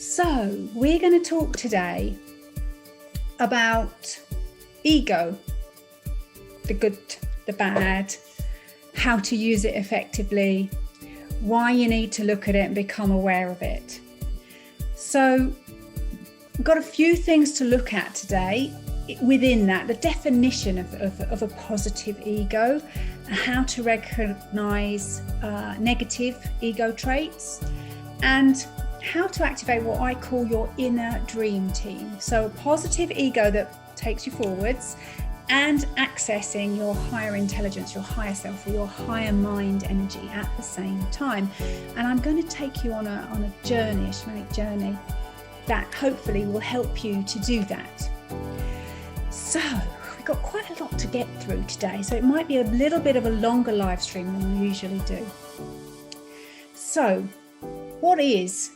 So we're going to talk today about ego, the good, the bad, how to use it effectively, why you need to look at it and become aware of it. So we've got a few things to look at today. Within that, the definition of a positive ego, how to recognize negative ego traits, and how to activate what I call your inner dream team. So a positive ego that takes you forwards and accessing your higher intelligence, your higher self, or your higher mind energy at the same time. And I'm going to take you on a journey, a shamanic journey, that hopefully will help you to do that. So we've got quite a lot to get through today, so it might be a little bit of a longer live stream than we usually do. So what is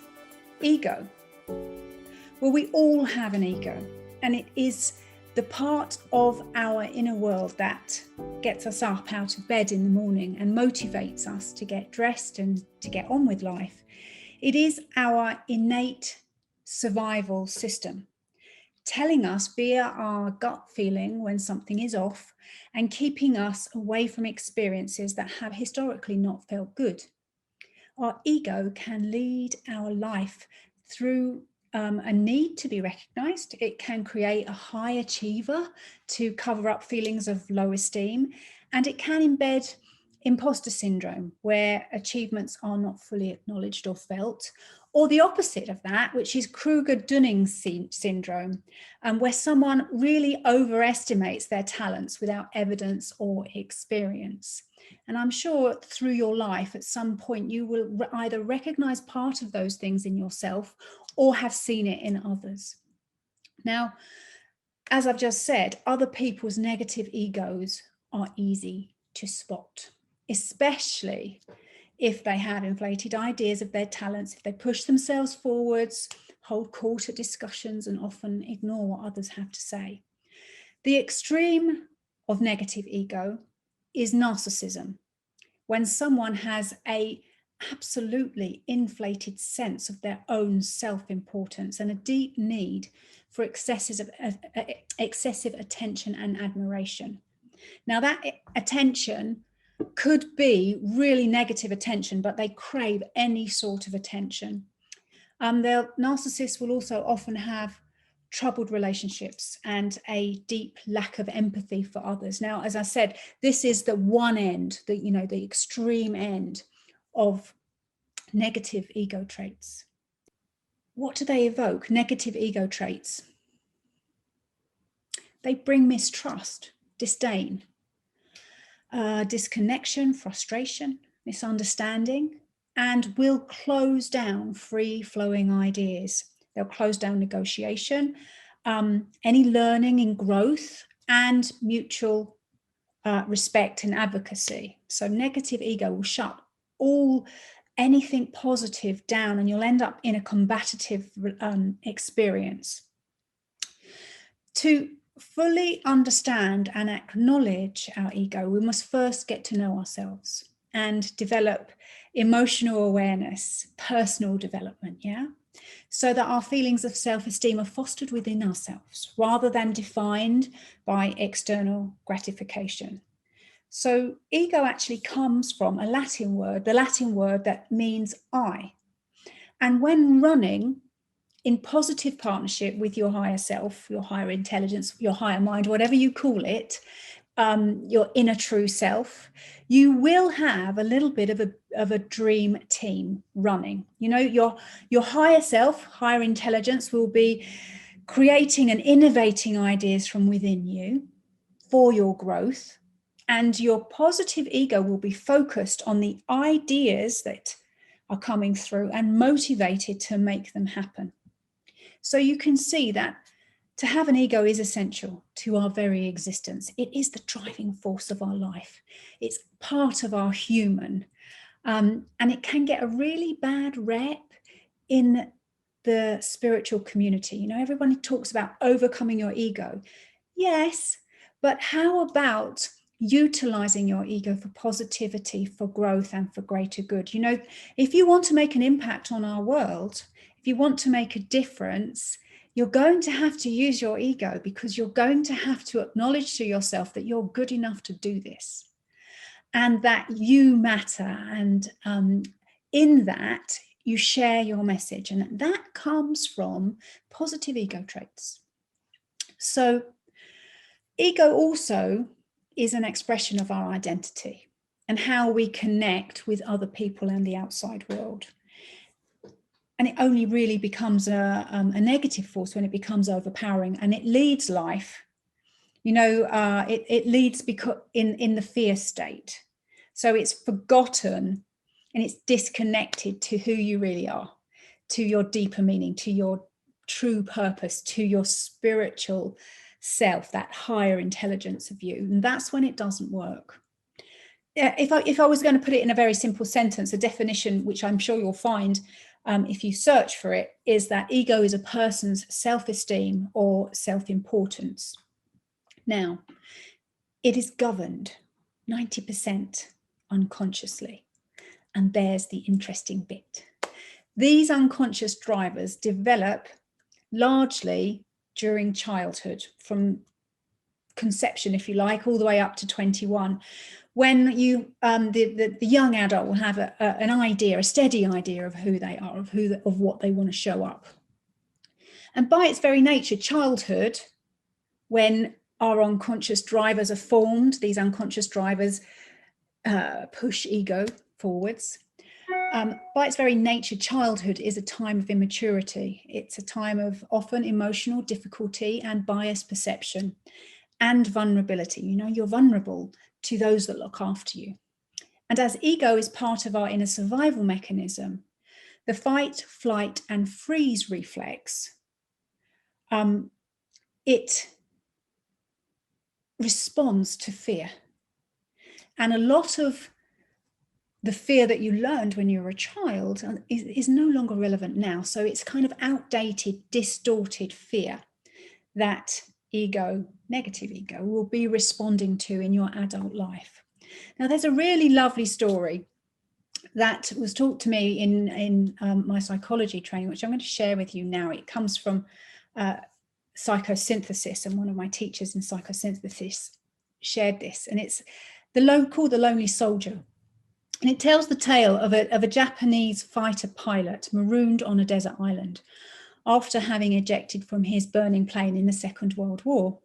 ego? Well, we all have an ego, and it is the part of our inner world that gets us up out of bed in the morning and motivates us to get dressed and to get on with life. It is our innate survival system, telling us via our gut feeling when something is off and keeping us away from experiences that have historically not felt good. Our ego can lead our life through a need to be recognized. It can create a high achiever to cover up feelings of low esteem, and it can embed imposter syndrome, where achievements are not fully acknowledged or felt, or the opposite of that, which is Kruger-Dunning syndrome, where someone really overestimates their talents without evidence or experience. And I'm sure through your life, at some point, you will either recognize part of those things in yourself or have seen it in others. Now, as I've just said, other people's negative egos are easy to spot, especially if they have inflated ideas of their talents, if they push themselves forwards, hold court at discussions, and often ignore what others have to say. The extreme of negative ego is narcissism, when someone has a absolutely inflated sense of their own self-importance and a deep need for excessive attention and admiration. Now, that attention could be really negative attention, but they crave any sort of attention. Their narcissists will also often have troubled relationships and a deep lack of empathy for others. Now, as I said, this is the one end, the extreme end of negative ego traits. What do they evoke? Negative ego traits. They bring mistrust, disdain, disconnection, frustration, misunderstanding, and will close down free-flowing ideas. They'll close down negotiation, any learning and growth, and mutual respect and advocacy. So negative ego will shut anything positive down, and you'll end up in a combative experience. To fully understand and acknowledge our ego, we must first get to know ourselves and develop emotional awareness, personal development, so that our feelings of self-esteem are fostered within ourselves rather than defined by external gratification. So ego actually comes from a Latin word, the Latin word that means I. And when running in positive partnership with your higher self, your higher intelligence, your higher mind, whatever you call it, your inner true self, you will have a little bit of a dream team running. Your higher self, higher intelligence will be creating and innovating ideas from within you for your growth. And your positive ego will be focused on the ideas that are coming through and motivated to make them happen. So you can see that to have an ego is essential to our very existence. It is the driving force of our life. It's part of our human. And it can get a really bad rep in the spiritual community. Everybody talks about overcoming your ego. Yes, but how about utilizing your ego for positivity, for growth, and for greater good? If you want to make an impact on our world, if you want to make a difference, you're going to have to use your ego, because you're going to have to acknowledge to yourself that you're good enough to do this and that you matter. And in that, you share your message. And that comes from positive ego traits. So ego also is an expression of our identity and how we connect with other people and the outside world. And it only really becomes a negative force when it becomes overpowering, and it leads life. It leads because in the fear state. So it's forgotten and it's disconnected to who you really are, to your deeper meaning, to your true purpose, to your spiritual self, that higher intelligence of you. And that's when it doesn't work. If I was going to put it in a very simple sentence, a definition, which I'm sure you'll find if you search for it, is that ego is a person's self-esteem or self-importance. Now, it is governed 90% unconsciously. And there's the interesting bit. These unconscious drivers develop largely during childhood, from conception, if you like, all the way up to 21, when you the young adult will have an idea, a steady idea of who they are, of what they want to show up. And by its very nature, childhood, when our unconscious drivers are formed, these unconscious drivers push ego forwards. By its very nature, childhood is a time of immaturity. It's a time of often emotional difficulty and biased perception and vulnerability. You're vulnerable to those that look after you. And as ego is part of our inner survival mechanism, the fight, flight, and freeze reflex, it responds to fear. And a lot of the fear that you learned when you were a child is no longer relevant now. So it's kind of outdated, distorted fear that ego, negative ego, will be responding to in your adult life. Now, there's a really lovely story that was taught to me in my psychology training, which I'm going to share with you now. It comes from psychosynthesis, and one of my teachers in psychosynthesis shared this, and it's called The Lonely Soldier. And it tells the tale of a Japanese fighter pilot marooned on a desert island after having ejected from his burning plane in the Second World War.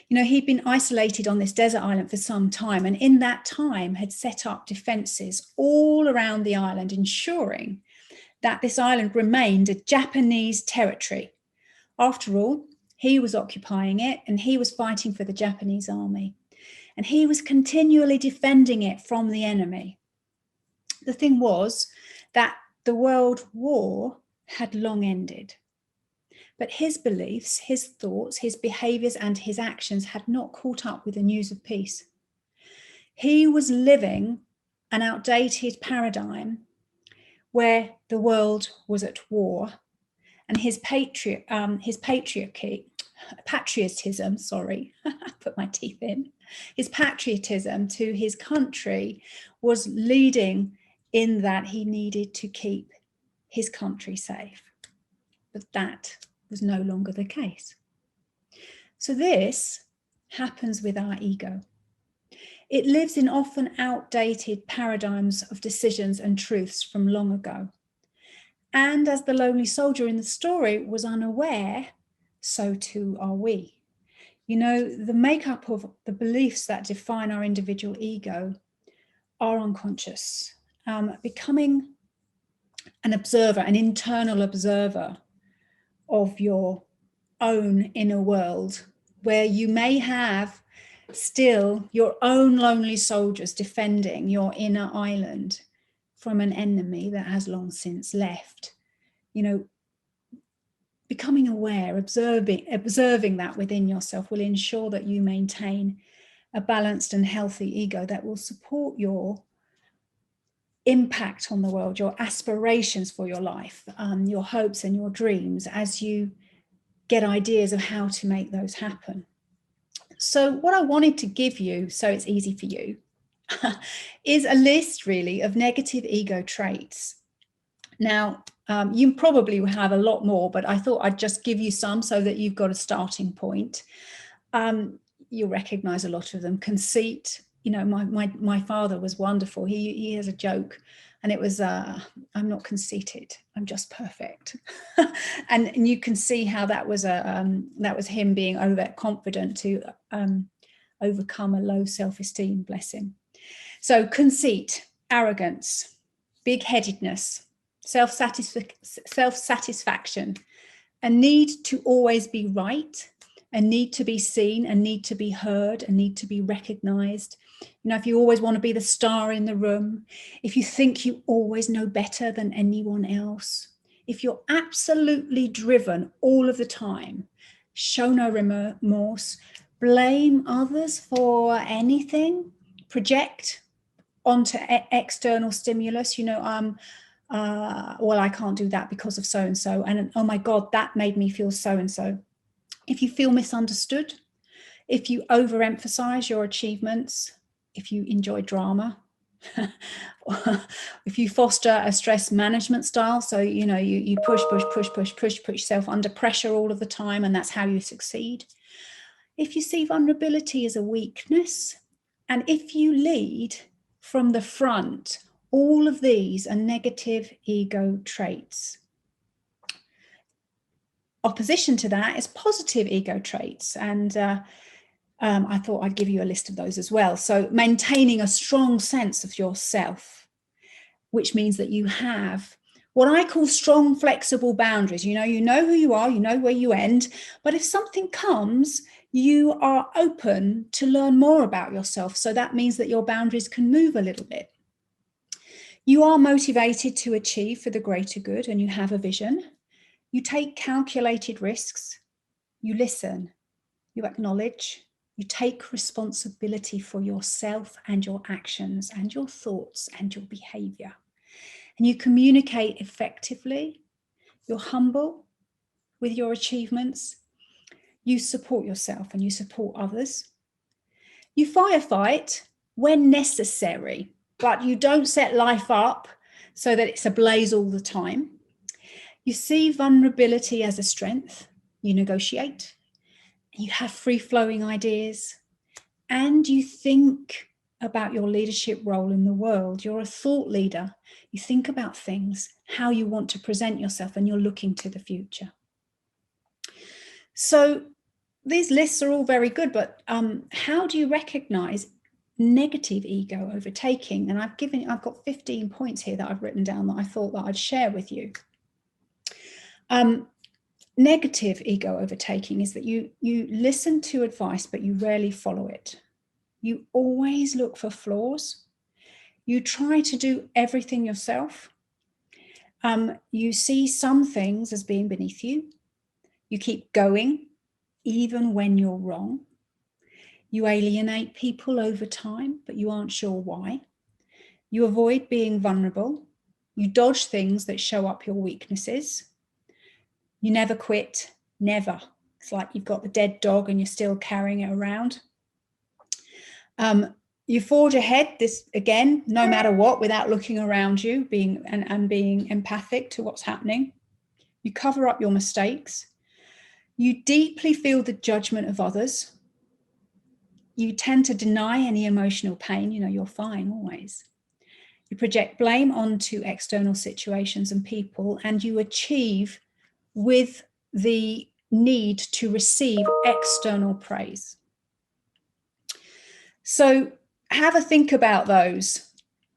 He'd been isolated on this desert island for some time, and in that time had set up defenses all around the island, ensuring that this island remained a Japanese territory. After all, he was occupying it, and he was fighting for the Japanese army, and he was continually defending it from the enemy. The thing was that the World War had long ended. But his beliefs, his thoughts, his behaviours and his actions had not caught up with the news of peace. He was living an outdated paradigm where the world was at war, and his patriotism, put my teeth in, his patriotism to his country was leading in that he needed to keep his country safe. But that was no longer the case. So this happens with our ego. It lives in often outdated paradigms of decisions and truths from long ago. And as the lonely soldier in the story was unaware, so too are we. The makeup of the beliefs that define our individual ego are unconscious. Becoming an observer, an internal observer of your own inner world, where you may have still your own lonely soldiers defending your inner island from an enemy that has long since left. Becoming aware, observing that within yourself will ensure that you maintain a balanced and healthy ego that will support your impact on the world, your aspirations for your life, your hopes and your dreams, as you get ideas of how to make those happen. So what I wanted to give you, so it's easy for you, is a list really of negative ego traits. Now, You probably will have a lot more, but I thought I'd just give you some so that you've got a starting point. You'll recognize a lot of them. Conceit. You know, my father was wonderful. He has a joke, and it was, I'm not conceited, I'm just perfect. and you can see how that was him being overconfident to overcome a low self-esteem, bless him. So conceit, arrogance, big-headedness, self-satisfaction, a need to always be right, a need to be seen, a need to be heard, a need to be recognized. You know, if you always want to be the star in the room, if you think you always know better than anyone else, if you're absolutely driven all of the time, show no remorse, blame others for anything, project onto external stimulus, you know, well, I can't do that because of so-and-so, and oh my God, that made me feel so-and-so. If you feel misunderstood, if you overemphasize your achievements, if you enjoy drama, if you foster a stress management style, so you know you push yourself under pressure all of the time, and that's how you succeed. If you see vulnerability as a weakness, and if you lead from the front, all of these are negative ego traits. Opposition to that is positive ego traits, and I thought I'd give you a list of those as well. So maintaining a strong sense of yourself, which means that you have what I call strong, flexible boundaries. You know who you are, you know where you end, but if something comes, you are open to learn more about yourself. So that means that your boundaries can move a little bit. You are motivated to achieve for the greater good, and you have a vision. You take calculated risks. You listen. You acknowledge. You take responsibility for yourself and your actions and your thoughts and your behavior. And you communicate effectively. You're humble with your achievements. You support yourself and you support others. You firefight when necessary, but you don't set life up so that it's ablaze all the time. You see vulnerability as a strength. You negotiate. You have free-flowing ideas. And you think about your leadership role in the world. You're a thought leader. You think about things, how you want to present yourself, and you're looking to the future. So these lists are all very good, but how do you recognize negative ego overtaking? And I've got 15 points here that I've written down that I thought that I'd share with you. Negative ego overtaking is that you listen to advice, but you rarely follow it. You always look for flaws. You try to do everything yourself. You see some things as being beneath you. You keep going, even when you're wrong. You alienate people over time, but you aren't sure why. You avoid being vulnerable. You dodge things that show up your weaknesses. You never quit, never. It's like you've got the dead dog and you're still carrying it around. You forge ahead, this again, no matter what, without looking around you, being empathic to what's happening. You cover up your mistakes. You deeply feel the judgment of others. You tend to deny any emotional pain. You know, you're fine always. You project blame onto external situations and people, and you achieve with the need to receive external praise. So have a think about those,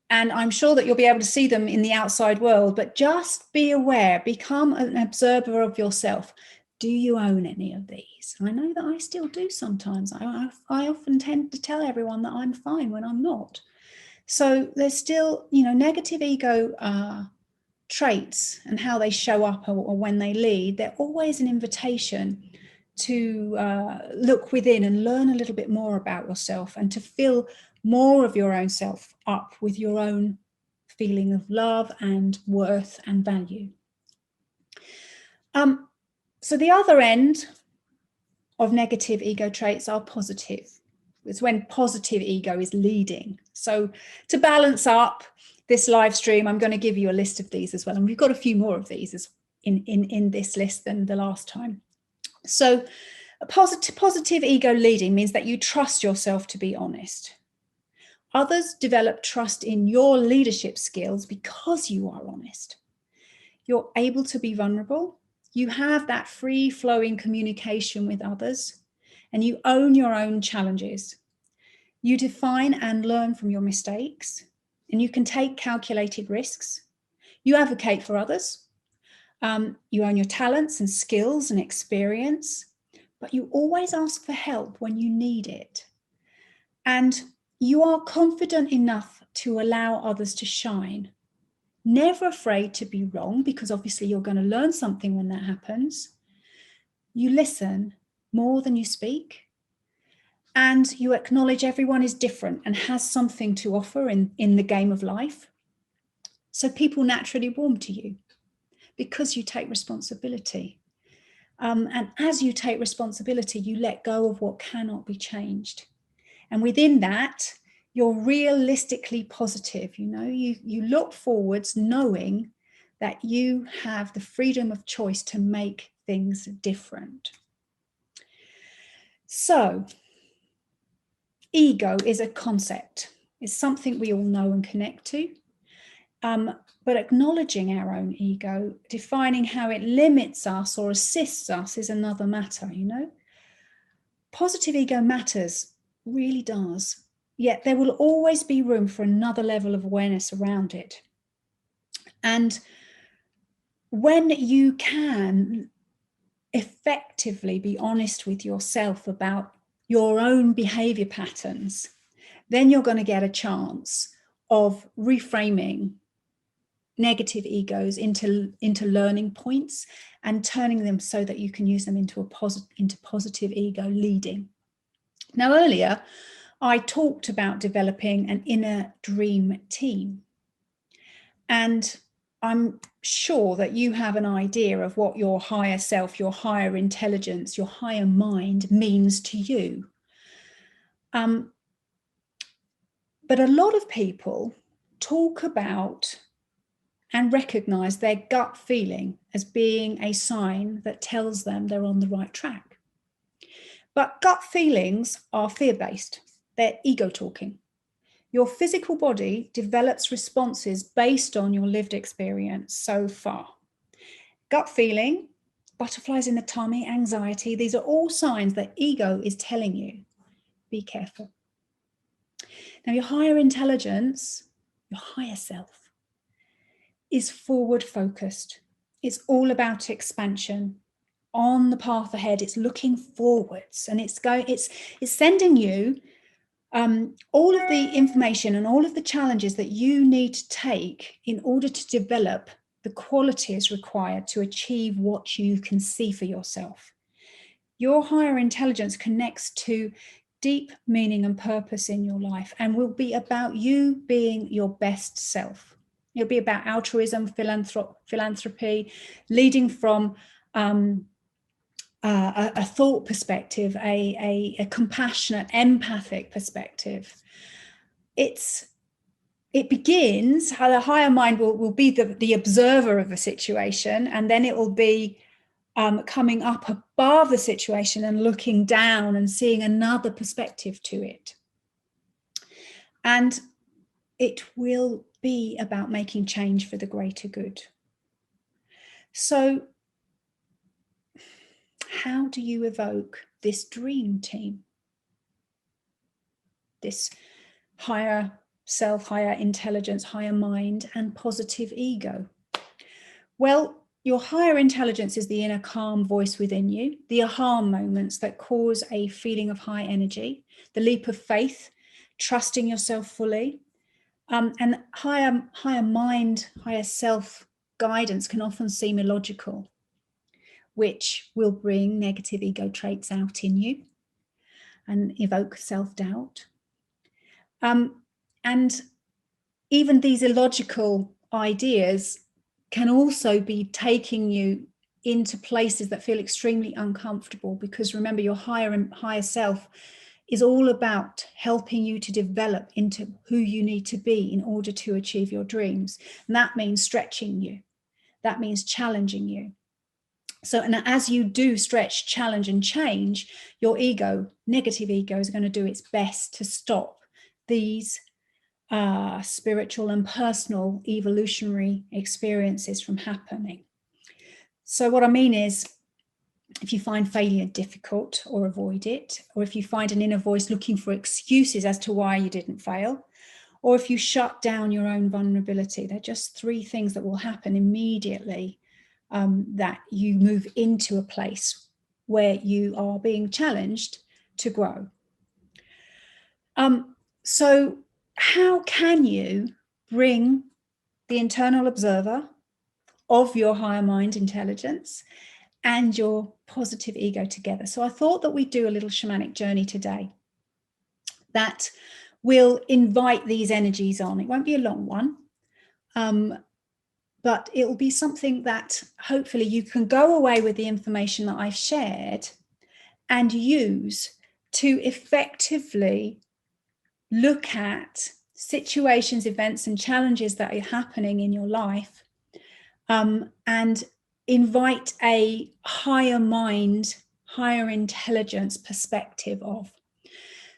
and I'm sure that you'll be able to see them in the outside world, but just be aware, become an observer of yourself. Do you own any of these? I know that I still do sometimes. I often tend to tell everyone that I'm fine when I'm not. So there's still, you know, negative ego traits and how they show up or when they lead. They're always an invitation to look within and learn a little bit more about yourself, and to fill more of your own self up with your own feeling of love and worth and value. So the other end of negative ego traits are positive. It's when positive ego is leading. So to balance up, this live stream, I'm going to give you a list of these as well. And we've got a few more of these as in this list than the last time. So a positive ego leading means that you trust yourself to be honest. Others develop trust in your leadership skills because you are honest. You're able to be vulnerable. You have that free-flowing communication with others, and you own your own challenges. You define and learn from your mistakes, and you can take calculated risks. You advocate for others. You own your talents and skills and experience, but you always ask for help when you need it. And you are confident enough to allow others to shine. Never afraid to be wrong, because obviously you're going to learn something when that happens. You listen more than you speak. And you acknowledge everyone is different and has something to offer in the game of life. So people naturally warm to you because you take responsibility. And as you take responsibility, you let go of what cannot be changed. And within that, you're realistically positive. You look forwards knowing that you have the freedom of choice to make things different. So, ego is a concept. It's something we all know and connect to. But acknowledging our own ego, defining how it limits us or assists us is another matter, Positive ego matters, really does. Yet there will always be room for another level of awareness around it. And when you can effectively be honest with yourself about your own behavior patterns, then you're going to get a chance of reframing negative egos into learning points and turning them so that you can use them into positive ego leading. Now, earlier, I talked about developing an inner dream team. And I'm sure that you have an idea of what your higher self, your higher intelligence, your higher mind means to you. But a lot of people talk about and recognize their gut feeling as being a sign that tells them they're on the right track. But gut feelings are fear-based. They're ego talking. Your physical body develops responses based on your lived experience so far. Gut feeling, butterflies in the tummy, anxiety, these are all signs that ego is telling you, be careful. Now, your higher intelligence, your higher self, is forward focused. It's all about expansion. On the path ahead, it's looking forwards, and it's sending you all of the information and all of the challenges that you need to take in order to develop the qualities required to achieve what you can see for yourself. Your higher intelligence connects to deep meaning and purpose in your life and will be about you being your best self. It'll be about altruism, philanthropy, leading from a thought perspective, a compassionate, empathic perspective. It begins, how the higher mind will be the observer of the situation, and then it will be coming up above the situation and looking down and seeing another perspective to it. And it will be about making change for the greater good. So how do you evoke this dream team? This higher self, higher intelligence, higher mind, and positive ego? Well, your higher intelligence is the inner calm voice within you, the aha moments that cause a feeling of high energy, the leap of faith, trusting yourself fully, and higher mind, higher self guidance can often seem illogical, which will bring negative ego traits out in you and evoke self-doubt. And even these illogical ideas can also be taking you into places that feel extremely uncomfortable, because remember, your higher self is all about helping you to develop into who you need to be in order to achieve your dreams. And that means stretching you. That means challenging you. So, and as you do stretch, challenge, and change, your ego, negative ego, is going to do its best to stop these spiritual and personal evolutionary experiences from happening. So what I mean is, if you find failure difficult or avoid it, or if you find an inner voice looking for excuses as to why you didn't fail, or if you shut down your own vulnerability, they're just 3 things that will happen immediately that you move into a place where you are being challenged to grow. So how can you bring the internal observer of your higher mind intelligence and your positive ego together? So I thought that we'd do a little shamanic journey today that will invite these energies on. It won't be a long one, but it will be something that hopefully you can go away with the information that I've shared and use to effectively look at situations, events, and challenges that are happening in your life, and invite a higher mind, higher intelligence perspective of,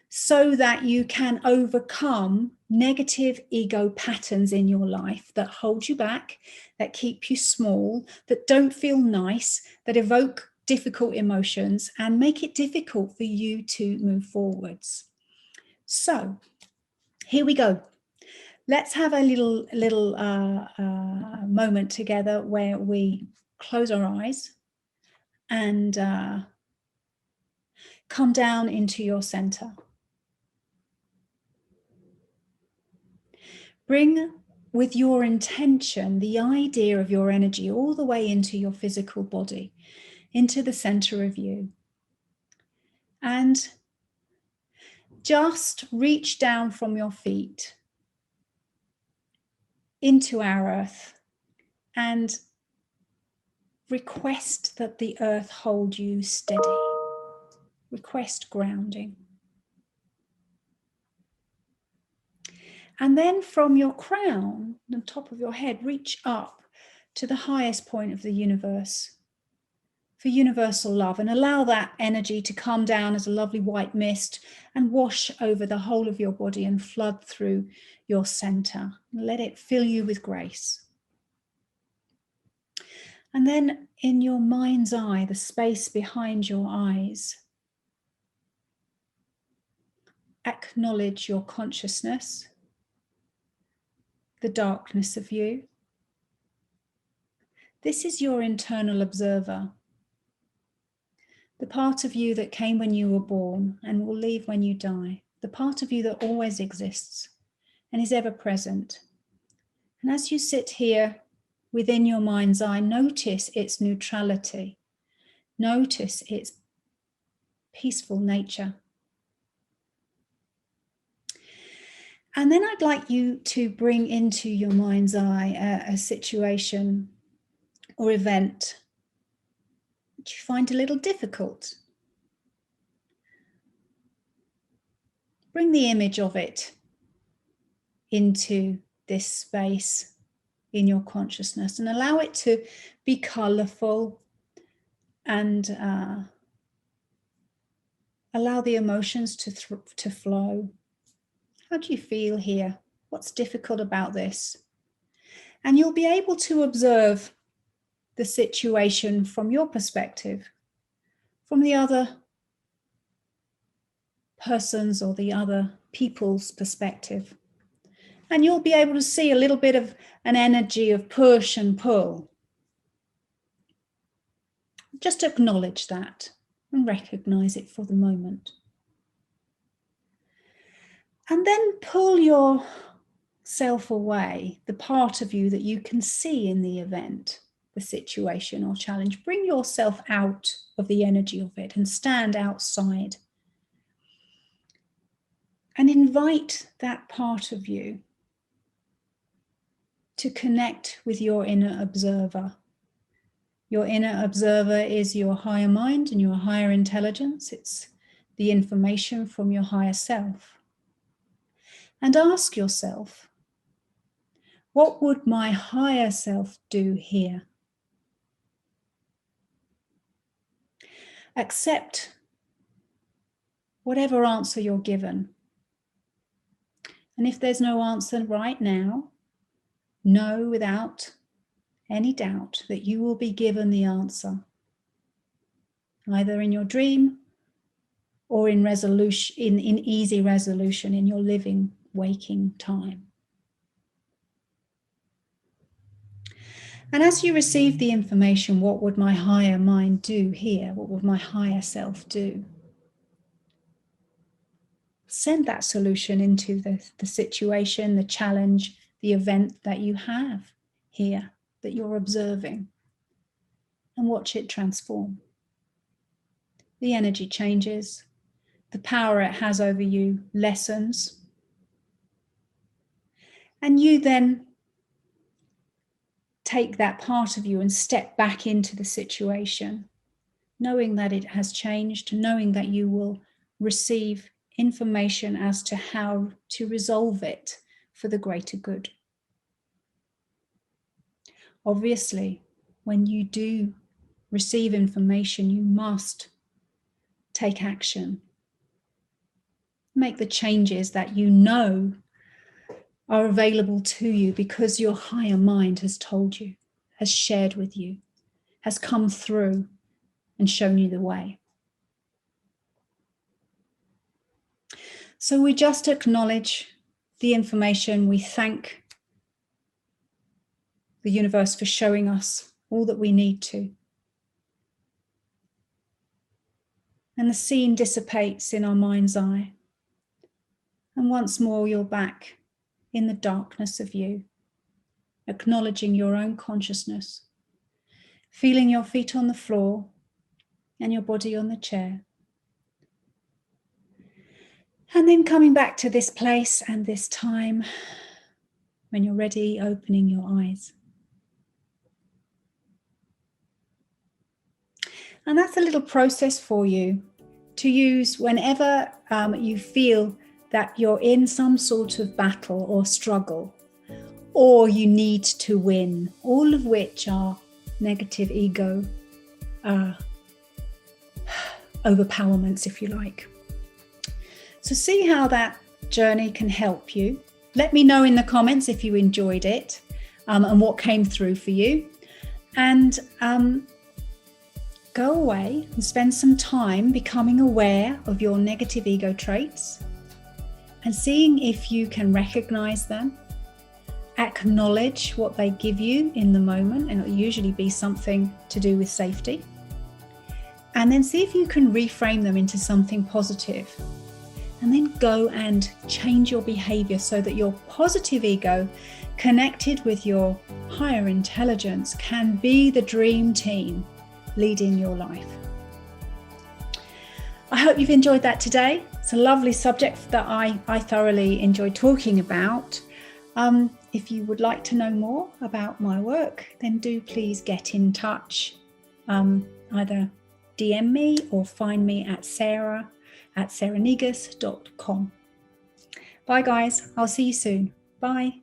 so that you can overcome negative ego patterns in your life that hold you back, that keep you small, that don't feel nice, that evoke difficult emotions and make it difficult for you to move forwards. So here we go. Let's have a little moment together where we close our eyes and come down into your center. Bring with your intention the idea of your energy all the way into your physical body, into the center of you. And just reach down from your feet into our earth and request that the earth hold you steady. Request grounding. And then from your crown, the top of your head, reach up to the highest point of the universe for universal love, and allow that energy to come down as a lovely white mist and wash over the whole of your body and flood through your center. Let it fill you with grace. And then in your mind's eye, the space behind your eyes, acknowledge your consciousness, the darkness of you. This is your internal observer, the part of you that came when you were born and will leave when you die, the part of you that always exists and is ever present. And as you sit here within your mind's eye, notice its neutrality, notice its peaceful nature. And then I'd like you to bring into your mind's eye a situation or event that you find a little difficult. Bring the image of it into this space in your consciousness and allow it to be colourful and allow the emotions to flow. How do you feel here? What's difficult about this? And you'll be able to observe the situation from your perspective, from the other person's or the other people's perspective. And you'll be able to see a little bit of an energy of push and pull. Just acknowledge that and recognize it for the moment. And then pull yourself away, the part of you that you can see in the event, the situation or challenge. Bring yourself out of the energy of it and stand outside. And invite that part of you to connect with your inner observer. Your inner observer is your higher mind and your higher intelligence. It's the information from your higher self and ask yourself, what would my higher self do here? Accept whatever answer you're given. And if there's no answer right now, know without any doubt that you will be given the answer, either in your dream or in easy resolution in your living, waking time. And as you receive the information, what would my higher mind do here? What would my higher self do? Send that solution into the situation, the challenge, the event that you have here, that you're observing, and watch it transform. The energy changes, the power it has over you lessens, and you then take that part of you and step back into the situation, knowing that it has changed, knowing that you will receive information as to how to resolve it for the greater good. Obviously, when you do receive information, you must take action. Make the changes that you know are available to you because your higher mind has told you, has shared with you, has come through and shown you the way. So we just acknowledge the information. We thank the universe for showing us all that we need to. And the scene dissipates in our mind's eye. And once more, you're back in the darkness of you, acknowledging your own consciousness, feeling your feet on the floor and your body on the chair. And then coming back to this place and this time, when you're ready, opening your eyes. And that's a little process for you to use whenever you feel that you're in some sort of battle or struggle, or you need to win, all of which are negative ego overpowerments, if you like. So see how that journey can help you. Let me know in the comments if you enjoyed it and what came through for you. And go away and spend some time becoming aware of your negative ego traits and seeing if you can recognize them, acknowledge what they give you in the moment, and it'll usually be something to do with safety, and then see if you can reframe them into something positive. And then go and change your behavior so that your positive ego, connected with your higher intelligence, can be the dream team leading your life. I hope you've enjoyed that today. It's a lovely subject that I thoroughly enjoyed talking about. If you would like to know more about my work, then do please get in touch. Either DM me or find me at sarah@sarahnegus.com. Bye guys, I'll see you soon. Bye.